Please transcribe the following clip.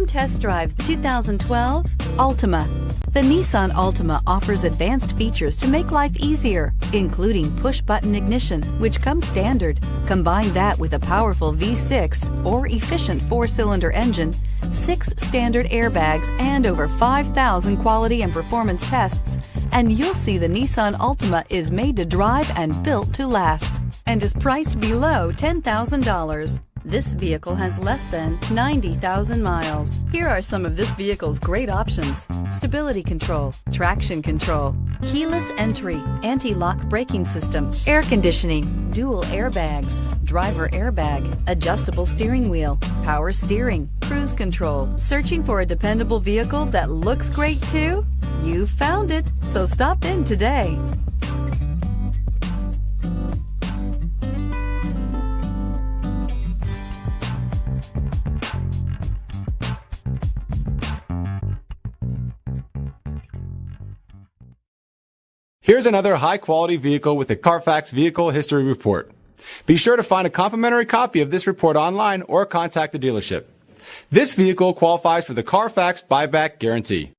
Come test drive 2012 Altima. The Nissan Altima offers advanced features to make life easier, including push-button ignition, which comes standard. Combine that with a powerful V6 or efficient 4-cylinder engine, 6 standard airbags, and over 5,000 quality and performance tests, and you'll see the Nissan Altima is made to drive and built to last, and is priced below $10,000. This vehicle has less than 90,000 miles. Here are some of this vehicle's great options: stability control, traction control, keyless entry, anti-lock braking system, air conditioning, dual airbags, driver airbag, adjustable steering wheel, power steering, cruise control. Searching for a dependable vehicle that looks great too? You found it, so stop in today. Here's another high-quality vehicle with a Carfax Vehicle History Report. Be sure to find a complimentary copy of this report online or contact the dealership. This vehicle qualifies for the Carfax Buyback Guarantee.